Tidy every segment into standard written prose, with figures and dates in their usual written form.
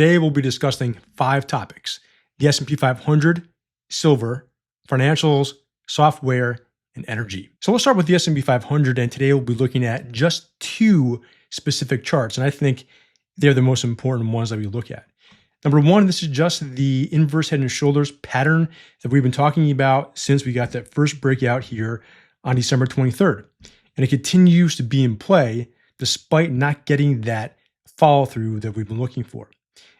today we'll be discussing 5 topics: the S&P 500, silver, financials, software, and energy. So let's start with the S&P 500, and today we'll be looking at just 2 specific charts, and I think they're the most important ones that we look at. Number 1, this is just the inverse head and shoulders pattern that we've been talking about since we got that first breakout here on December 23rd. And it continues to be in play despite not getting that follow through that we've been looking for.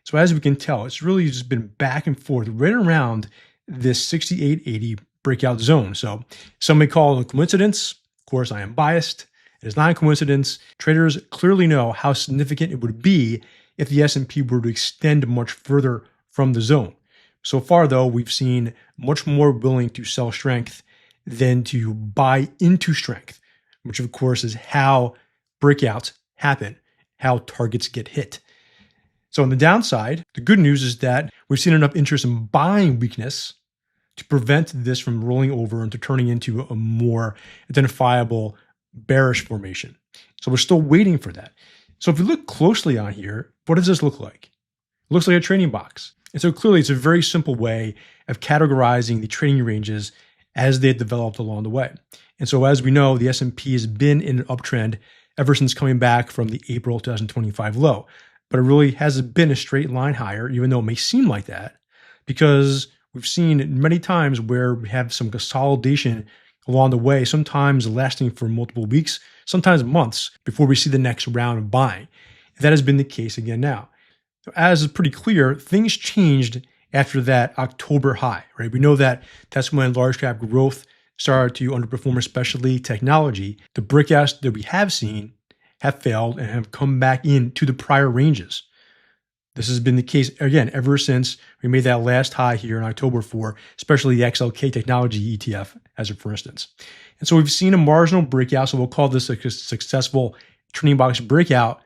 So as we can tell, it's really just been back and forth right around this 6880 breakout zone. So some may call it a coincidence. Of course, I am biased. It is not a coincidence. Traders clearly know how significant it would be if the S&P were to extend much further from the zone. So far, though, we've seen much more willing to sell strength than to buy into strength, which of course is how breakouts happen, how targets get hit. So on the downside, the good news is that we've seen enough interest in buying weakness to prevent this from rolling over into turning into a more identifiable bearish formation. So we're still waiting for that. So if you look closely on here, what does this look like? It looks like a trading box. And so clearly it's a very simple way of categorizing the trading ranges as they developed along the way. And so as we know, the S&P has been in an uptrend ever since coming back from the April 2025 low. But it really hasn't been a straight line higher, even though it may seem like that, because we've seen many times where we have some consolidation along the way, sometimes lasting for multiple weeks, sometimes months before we see the next round of buying. That has been the case again now. So as is pretty clear, things changed after that October high, right? We know that that's when large cap growth started to underperform, especially technology. The breakouts that we have seen have failed and have come back into the prior ranges. This has been the case, again, ever since we made that last high here in October for especially the XLK technology ETF, as a for instance. And so we've seen a marginal breakout, so we'll call this a successful trading box breakout,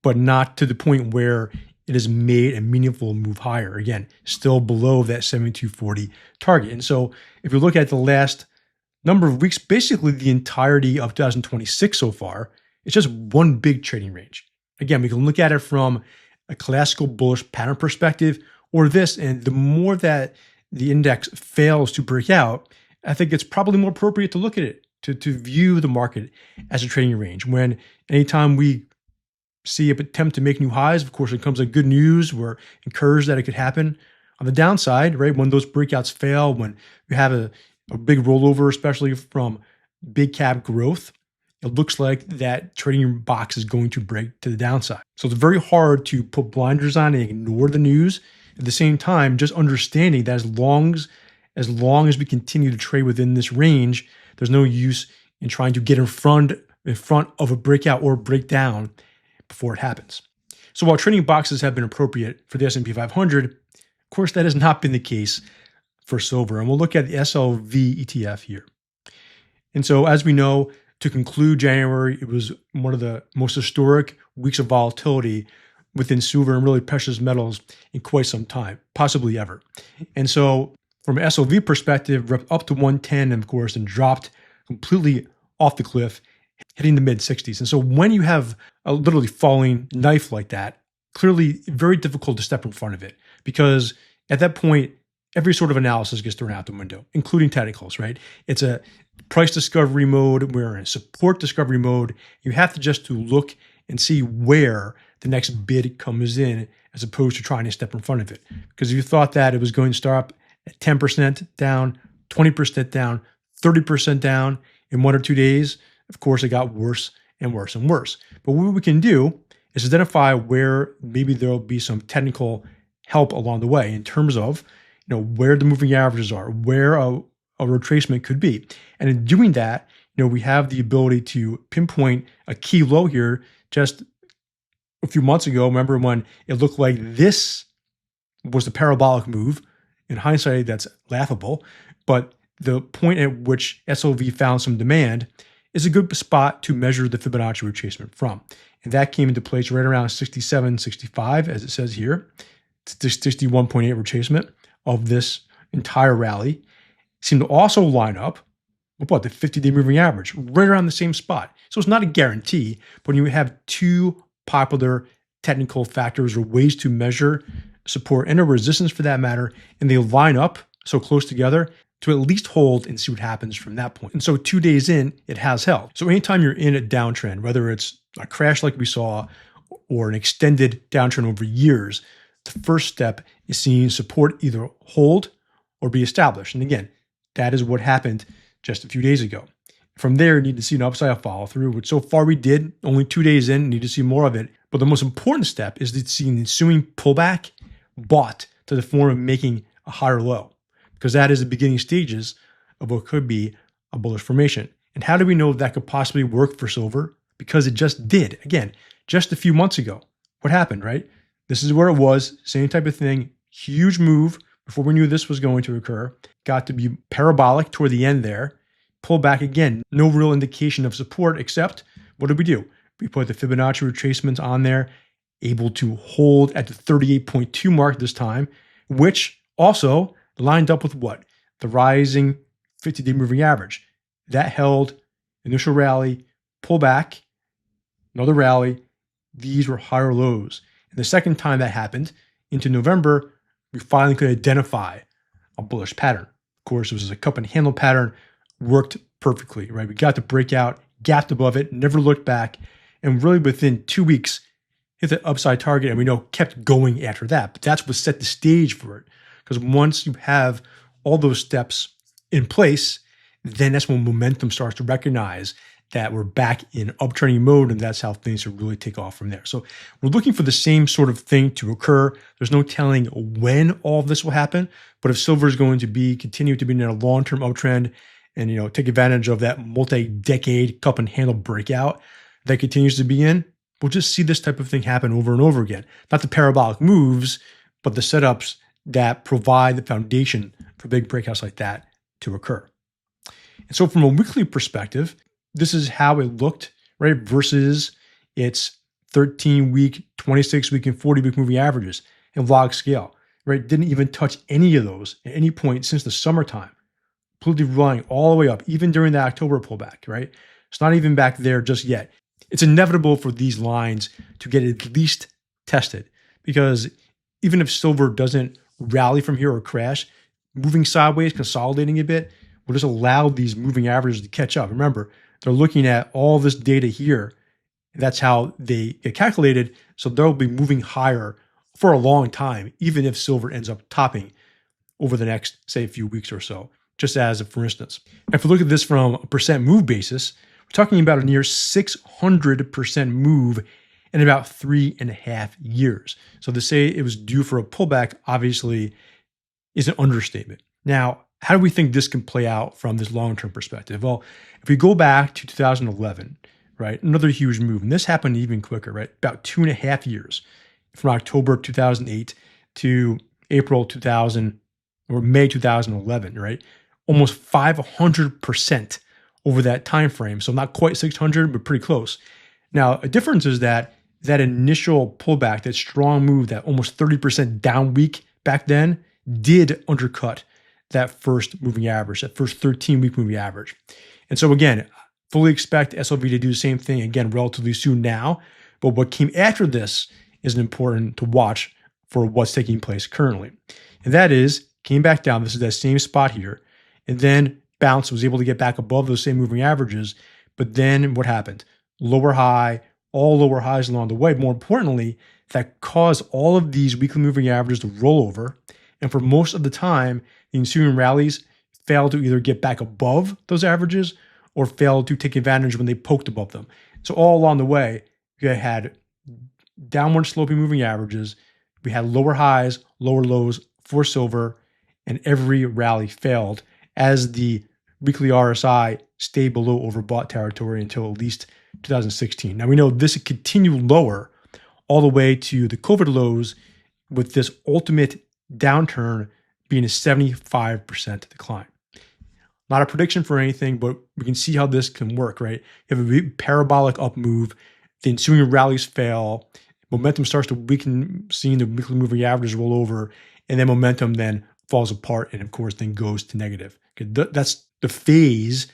but not to the point where it has made a meaningful move higher. Again, still below that 7240 target. And so if you look at the last number of weeks, basically the entirety of 2026 so far, it's just one big trading range. Again, we can look at it from a classical bullish pattern perspective or this, and the more that the index fails to break out, I think it's probably more appropriate to look at it, to view the market as a trading range. When anytime we see an attempt to make new highs, of course, it comes like good news. We're encouraged that it could happen. On the downside, right, when those breakouts fail, when we have a big rollover, especially from big cap growth, it looks like that trading box is going to break to the downside. So it's very hard to put blinders on and ignore the news. At the same time, just understanding that as long as we continue to trade within this range, there's no use in trying to get in front of a breakout or breakdown before it happens. So while trading boxes have been appropriate for the S&P 500, of course, that has not been the case for silver. And we'll look at the SLV ETF here. And so as we know, to conclude January, it was one of the most historic weeks of volatility within silver and really precious metals in quite some time, possibly ever. And so from an SLV perspective, we're up to 110, and of course, and dropped completely off the cliff, hitting the mid-60s. And so when you have a literally falling knife like that, clearly very difficult to step in front of it, because at that point, every sort of analysis gets thrown out the window, including technicals, right? It's a price discovery mode. We're in support discovery mode. You have to just to look and see where the next bid comes in, as opposed to trying to step in front of it. Because if you thought that it was going to start at 10% down, 20% down, 30% down in 1 or 2 days, of course, it got worse and worse and worse. But what we can do is identify where maybe there'll be some technical help along the way in terms of, where the moving averages are, where a retracement could be. And in doing that, we have the ability to pinpoint a key low here. Just a few months ago, remember when it looked like this was the parabolic move? In hindsight, that's laughable. But the point at which SLV found some demand is a good spot to measure the Fibonacci retracement from. And that came into place right around 67, 65, as it says here. It's the 61.8 retracement of this entire rally. Seemed to also line up with the 50-day moving average, right around the same spot. So it's not a guarantee, but when you have 2 popular technical factors or ways to measure support and a resistance for that matter, and they line up so close together to at least hold and see what happens from that point. And so 2 days in, it has held. So anytime you're in a downtrend, whether it's a crash like we saw or an extended downtrend over years, the first step is seeing support either hold or be established. And again, that is what happened just a few days ago. From there, you need to see an upside follow through, which so far we did, only 2 days in, need to see more of it. But the most important step is to see an ensuing pullback bought to the form of making a higher low, because that is the beginning stages of what could be a bullish formation. And how do we know that could possibly work for silver? Because it just did. Again, just a few months ago. What happened, right? This is where it was, same type of thing, huge move before we knew this was going to occur. Got to be parabolic toward the end there. Pull back again, no real indication of support, except what did we do? We put the Fibonacci retracements on there, able to hold at the 38.2 mark this time, which also lined up with what? The rising 50-day moving average. That held, initial rally, pull back, another rally. These were higher lows. And the second time that happened, into November, we finally could identify a bullish pattern. Of course, it was a cup and handle pattern, worked perfectly, right? We got the breakout, gapped above it, never looked back, and really within 2 weeks, hit the upside target, and we know kept going after that. But that's what set the stage for it. Because once you have all those steps in place, then that's when momentum starts to recognize that we're back in uptrending mode, and that's how things will really take off from there. So we're looking for the same sort of thing to occur. There's no telling when all of this will happen, but if silver is going to continue to be in a long-term uptrend and take advantage of that multi-decade cup and handle breakout that continues to be in, we'll just see this type of thing happen over and over again. Not the parabolic moves, but the setups that provide the foundation for big breakouts like that to occur. And so from a weekly perspective, this is how it looked, right, versus its 13-week, 26-week, and 40-week moving averages in log scale, right? Didn't even touch any of those at any point since the summertime. Completely running all the way up, even during the October pullback, right? It's not even back there just yet. It's inevitable for these lines to get at least tested, because even if silver doesn't rally from here or crash, moving sideways, consolidating a bit, will just allow these moving averages to catch up. Remember, they're looking at all this data here. That's how they get calculated. So they'll be moving higher for a long time, even if silver ends up topping over the next, say, a few weeks or so, just as a for instance. If we look at this from a percent move basis, we're talking about a near 600% move in about 3.5 years. So to say it was due for a pullback obviously is an understatement. Now, how do we think this can play out from this long-term perspective? Well, if we go back to 2011, right, another huge move, and this happened even quicker, right, about 2.5 years, from October 2008 to April 2000 or May 2011, right, almost 500% over that time frame. So not quite 600, but pretty close. Now, a difference is that initial pullback, that strong move, that almost 30% down week back then, did undercut that first moving average, that first 13-week moving average. And so again, fully expect SLV to do the same thing again relatively soon now. But what came after this is important to watch for what's taking place currently. And that is, came back down, this is that same spot here, and then bounced, was able to get back above those same moving averages. But then what happened? Lower high, all lower highs along the way. More importantly, that caused all of these weekly moving averages to roll over. And for most of the time, the ensuing rallies failed to either get back above those averages or failed to take advantage when they poked above them. So all along the way, we had downward sloping moving averages. We had lower highs, lower lows for silver, and every rally failed as the weekly RSI stayed below overbought territory until at least 2016. Now we know this continued lower all the way to the COVID lows, with this ultimate downturn being a 75% decline. Not a prediction for anything, but we can see how this can work, right? You have a parabolic up move, the ensuing rallies fail, momentum starts to weaken, seeing the weekly moving averages roll over, and then momentum then falls apart and of course then goes to negative. Okay, that's the phase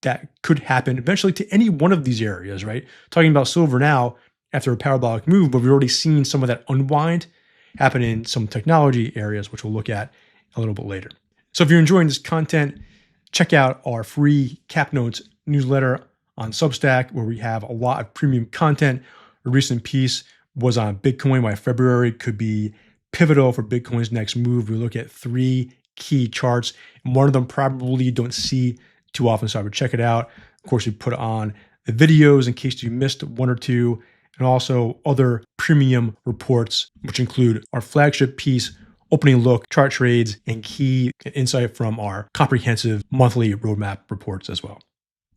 that could happen eventually to any one of these areas, right? Talking about silver now, after a parabolic move, but we've already seen some of that unwind happen in some technology areas, which we'll look at a little bit later. So if you're enjoying this content, check out our free Cap Notes newsletter on Substack, where we have a lot of premium content. A recent piece was on Bitcoin, why February could be pivotal for Bitcoin's next move. We look at 3 key charts, and one of them probably you don't see too often, so I would check it out. Of course, we put on the videos in case you missed one or two, and also other premium reports, which include our flagship piece, opening look, chart trades, and key insight from our comprehensive monthly roadmap reports as well.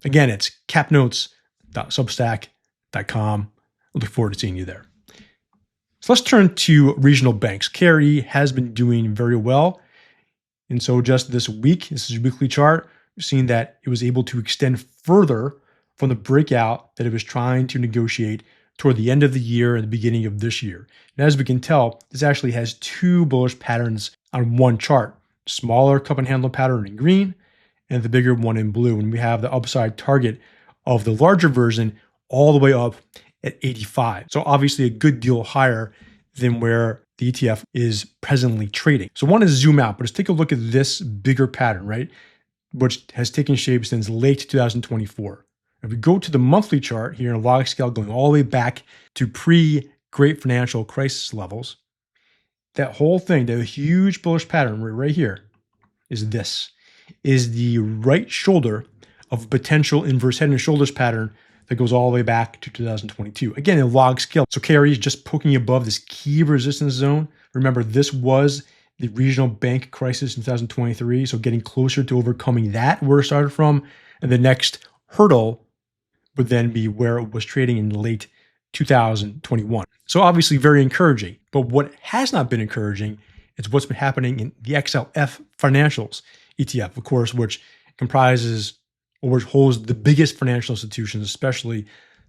Again, it's capnotes.substack.com. I look forward to seeing you there. So let's turn to regional banks. KRE has been doing very well. And so just this week, this is a weekly chart, we've seen that it was able to extend further from the breakout that it was trying to negotiate toward the end of the year and the beginning of this year. And as we can tell, this actually has 2 bullish patterns on one chart, smaller cup and handle pattern in green and the bigger one in blue. And we have the upside target of the larger version all the way up at 85. So obviously a good deal higher than where the ETF is presently trading. So I want to zoom out, but let's take a look at this bigger pattern, right? Which has taken shape since late 2024. If we go to the monthly chart here in a log scale going all the way back to pre-great financial crisis levels, that whole thing, the huge bullish pattern right here is this, is the right shoulder of a potential inverse head and shoulders pattern that goes all the way back to 2022. Again, in log scale. So KRE is just poking above this key resistance zone. Remember, this was the regional bank crisis in 2023. So getting closer to overcoming that, where it started from. And the next hurdle would then be where it was trading in late 2021. So obviously very encouraging. But what has not been encouraging is what's been happening in the XLF financials ETF, of course, which comprises or which holds the biggest financial institutions, especially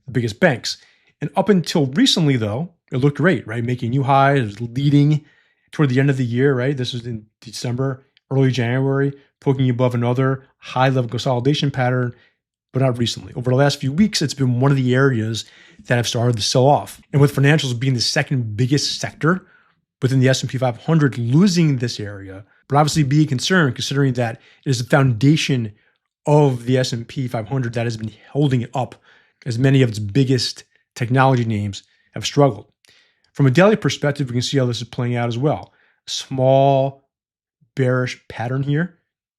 the biggest banks. And up until recently, though, it looked great, right? Making new highs, it was leading toward the end of the year, right? This was in December, early January, poking above another high-level consolidation pattern, but not recently. Over the last few weeks, it's been one of the areas that have started to sell off. And with financials being the second biggest sector within the S&P 500, losing this area, but obviously be a concern considering that it is the foundation of the S&P 500 that has been holding it up, as many of its biggest technology names have struggled. From a daily perspective, we can see how this is playing out as well. Small bearish pattern here,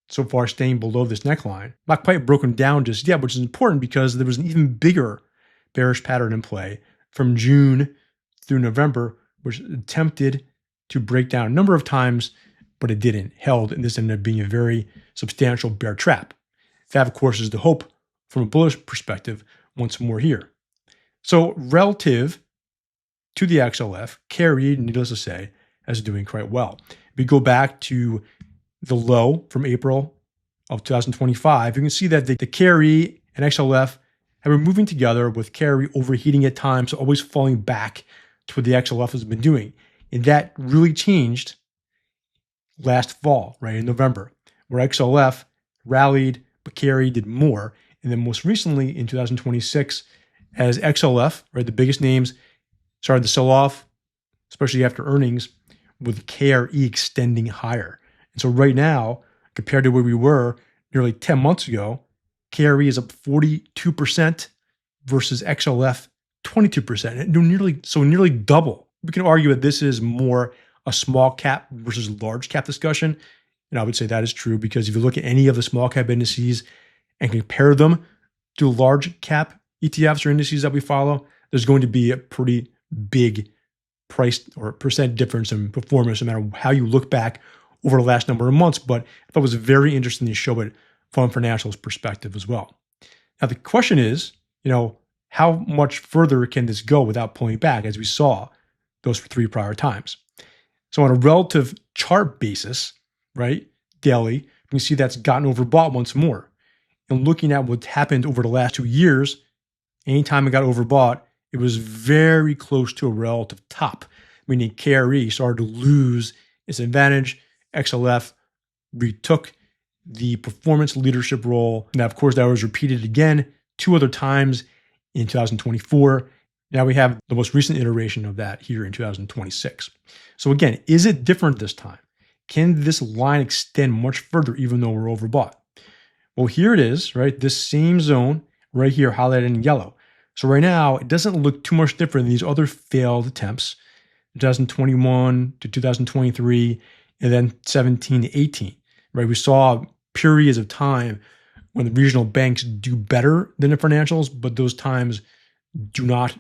so far staying below this neckline. Not quite broken down just yet, which is important because there was an even bigger bearish pattern in play from June through November, which attempted to break down a number of times, but it didn't, held, and this ended up being a very substantial bear trap. That, of course, is the hope from a bullish perspective once more here. So relative to the XLF, KRE, needless to say, is doing quite well. We go back to the low from April of 2025. You can see that the KRE and XLF have been moving together, with KRE overheating at times, so always falling back to what the XLF has been doing. And that really changed last fall, right, in November, where XLF rallied, but KRE did more. And then most recently in 2026, as XLF, right, the biggest names, started to sell off, especially after earnings, with KRE extending higher. And so right now, compared to where we were nearly 10 months ago, KRE is up 42% versus XLF 22%. And nearly double. We can argue that this is more a small cap versus large cap discussion. And I would say that is true because if you look at any of the small cap indices and compare them to large cap ETFs or indices that we follow, there's going to be a pretty big price or percent difference in performance, no matter how you look back over the last number of months. But I thought it was very interesting to show it from a financials perspective as well. Now, the question is, how much further can this go without pulling back, as we saw those 3 prior times? So on a relative chart basis, right, daily, you can see that's gotten overbought once more. And looking at what's happened over the last 2 years, anytime it got overbought, it was very close to a relative top, meaning KRE started to lose its advantage. XLF retook the performance leadership role. Now, of course, that was repeated again 2 other times in 2024 Now we have the most recent iteration of that here in 2026. So again, is it different this time? Can this line extend much further even though we're overbought? Well, here it is, right? This same zone right here highlighted in yellow. So right now, it doesn't look too much different than these other failed attempts, 2021 to 2023, and then 17 to 18, right? We saw periods of time when the regional banks do better than the financials, but those times do not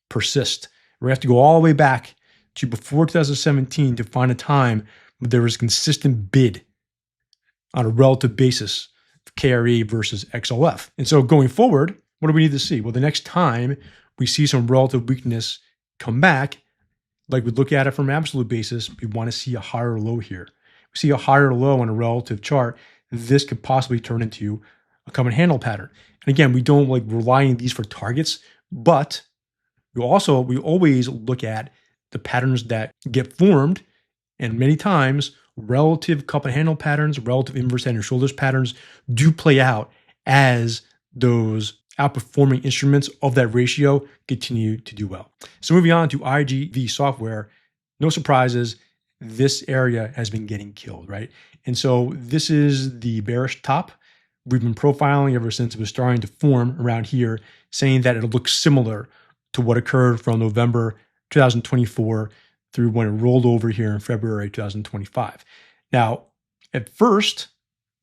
persist. We have to go all the way back to before 2017 to find a time where there was consistent bid on a relative basis of KRE versus XLF. And so going forward, what do we need to see? Well, the next time we see some relative weakness come back, like we look at it from an absolute basis, we want to see a higher low here. We see a higher low on a relative chart, this could possibly turn into a come and handle pattern. And again, we don't like rely on these for targets, but we always look at the patterns that get formed, and many times relative cup and handle patterns, relative inverse head and shoulders patterns do play out as those outperforming instruments of that ratio continue to do well. So moving on to IGV Software, no surprises, this area has been getting killed, right? And so this is the bearish top. We've been profiling ever since it was starting to form around here, saying that it looks similar to what occurred from November 2024 through when it rolled over here in February 2025. Now, at first,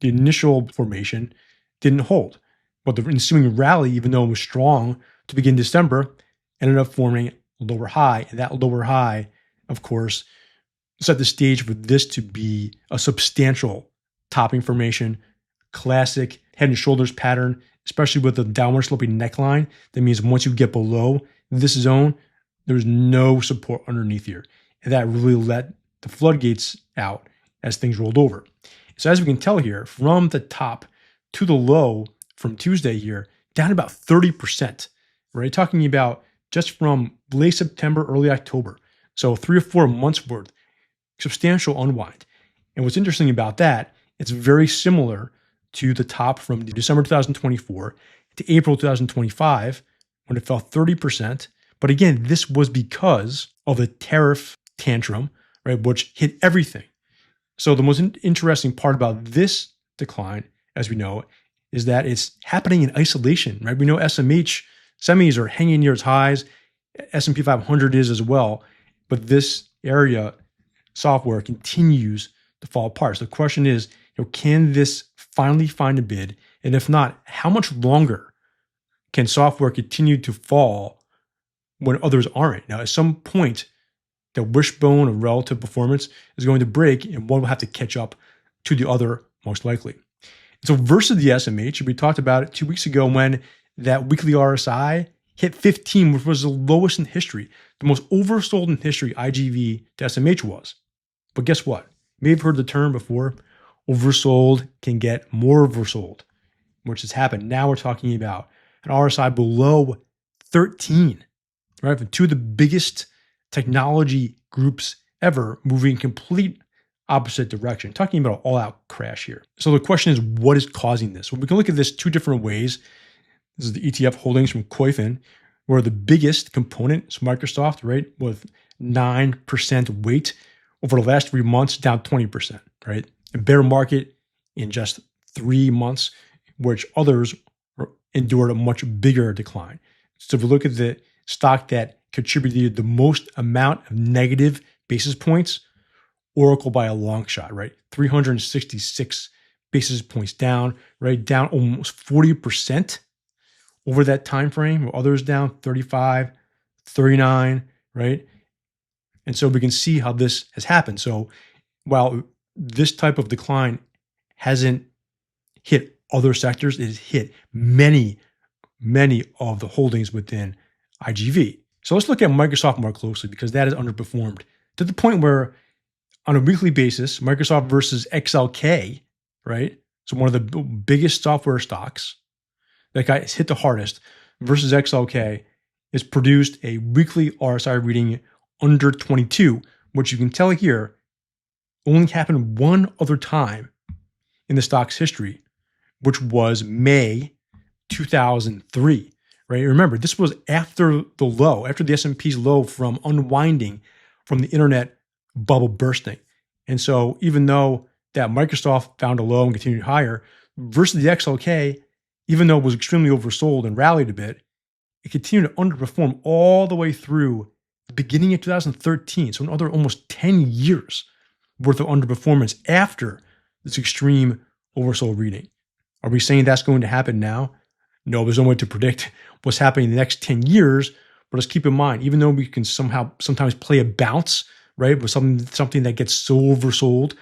the initial formation didn't hold, but the ensuing rally, even though it was strong to begin December, ended up forming a lower high. And that lower high, of course, set the stage for this to be a substantial topping formation, classic head and shoulders pattern, especially with the downward sloping neckline. That means once you get below this zone, there's no support underneath here. And that really let the floodgates out as things rolled over. So as we can tell here, from the top to the low from Tuesday here, down about 30%. We're talking about just from late September, early October. So 3 or 4 months worth, substantial unwind. And what's interesting about that, it's very similar to the top from December 2024 to April 2025, when it fell 30%. But again, this was because of the tariff tantrum, right, which hit everything. So the most interesting part about this decline, as we know, is that it's happening in isolation, right? We know SMH semis are hanging near its highs, S&P 500 is as well, but this area software continues to fall apart. So the question is, can this finally find a bid? And if not, how much longer can software continue to fall when others aren't? Now, at some point, the wishbone of relative performance is going to break, and one will have to catch up to the other, most likely. So versus the SMH, we talked about it 2 weeks ago when that weekly RSI hit 15, which was the lowest in history. The most oversold in history IGV to SMH was. But guess what? You may have heard the term before. Oversold can get more oversold, which has happened. Now we're talking about an RSI below 13, right? From two of the biggest technology groups ever moving complete opposite direction, talking about an all-out crash here. So the question is, what is causing this? Well, we can look at this 2 different ways. This is the ETF holdings from Coiling, where the biggest component is Microsoft, right, with 9% weight over the last 3 months, down 20%, right? A bear market in just 3 months, which others endured a much bigger decline. So if we look at the stock that contributed the most amount of negative basis points, Oracle by a long shot, right? 366 basis points down, right? Down almost 40% over that time frame, where others down 35, 39, right? And so we can see how this has happened. So while this type of decline hasn't hit other sectors, it has hit many of the holdings within IGV. So let's look at Microsoft more closely, because that has underperformed to the point where on a weekly basis, Microsoft versus XLK, right? So one of the biggest software stocks that got hit the hardest versus XLK is produced a weekly RSI reading under 22, which you can tell here only happened one other time in the stock's history, which was May 2003, right? Remember, this was after the low, after the S&P's low from unwinding from the internet bubble bursting. And so even though that Microsoft found a low and continued higher versus the XLK, even though it was extremely oversold and rallied a bit, it continued to underperform all the way through the beginning of 2013. So another almost 10 years worth of underperformance after this extreme oversold reading. Are we saying that's going to happen now? No, there's no way to predict what's happening in the next 10 years. But let's keep in mind, even though we can sometimes play a bounce, right, with something that gets so oversold,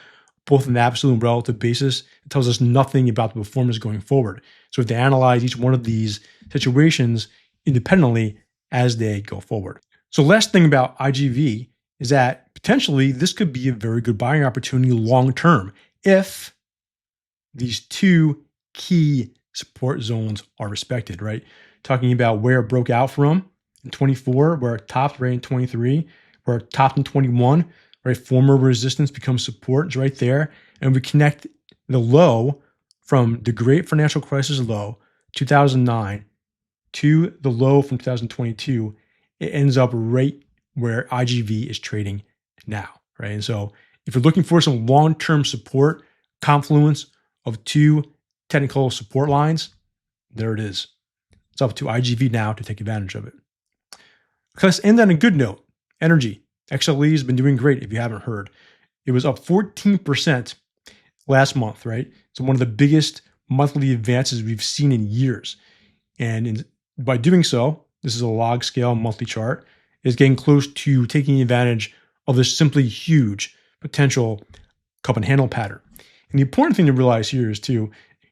both on the absolute and relative basis, it tells us nothing about the performance going forward. So we have to analyze each one of these situations independently as they go forward. So last thing about IGV is that potentially this could be a very good buying opportunity long-term if these two key support zones are respected, right? Talking about where it broke out from in 24, where it topped right in 23, where it topped in 21, right? Former resistance becomes support, it's right there. And we connect the low from the great financial crisis low, 2009, to the low from 2022, it ends up right where IGV is trading now, right? And so if you're looking for some long-term support, confluence of two technical support lines, there it is. It's up to IGV now to take advantage of it. Let's end on a good note. Energy. XLE has been doing great if you haven't heard. It was up 14% last month, right? So one of the biggest monthly advances we've seen in years. And by doing so, this is a log scale monthly chart, is getting close to taking advantage of this simply huge potential cup and handle pattern. And the important thing to realize here is too,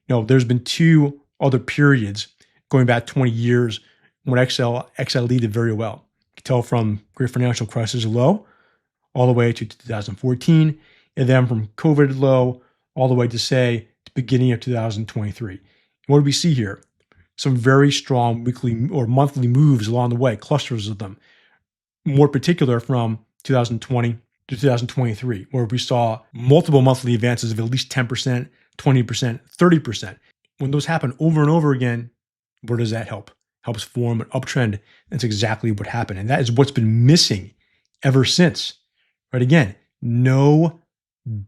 there's been two other periods going back 20 years when XLE did very well. You can tell from great financial crisis low all the way to 2014, and then from COVID low all the way to say the beginning of 2023. What do we see here? Some very strong weekly or monthly moves along the way, clusters of them. More particular from 2020 to 2023, where we saw multiple monthly advances of at least 10%, 20%, 30%. When those happen over and over again, where does that help? Helps form an uptrend. That's exactly what happened. And that is what's been missing ever since. Right? Again, no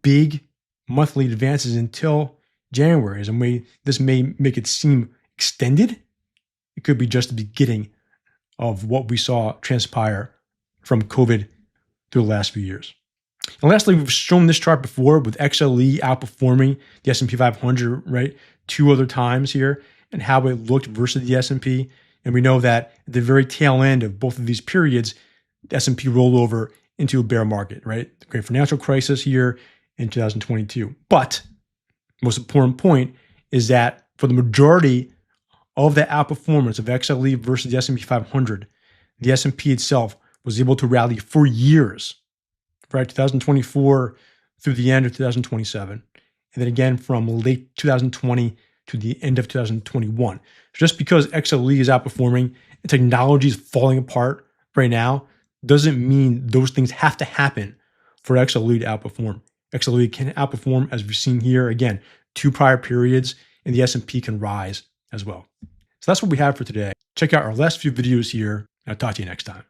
big monthly advances until January. And this may make it seem extended. It could be just the beginning of what we saw transpire from COVID through the last few years. And lastly, we've shown this chart before with XLE outperforming the S&P 500, right? 2 other times here, and how it looked versus the S&P. And we know that at the very tail end of both of these periods, the S&P rolled over into a bear market, right? The great financial crisis here in 2022. But the most important point is that for the majority of the outperformance of XLE versus the S&P 500, the S&P itself was able to rally for years, right? 2024 through the end of 2027. And then again from late 2020 to the end of 2021. Just because XLE is outperforming and technology is falling apart right now doesn't mean those things have to happen for XLE to outperform. XLE can outperform, as we've seen here, again, 2 prior periods, and the S&P can rise as well. So that's what we have for today. Check out our last few videos here, and I'll talk to you next time.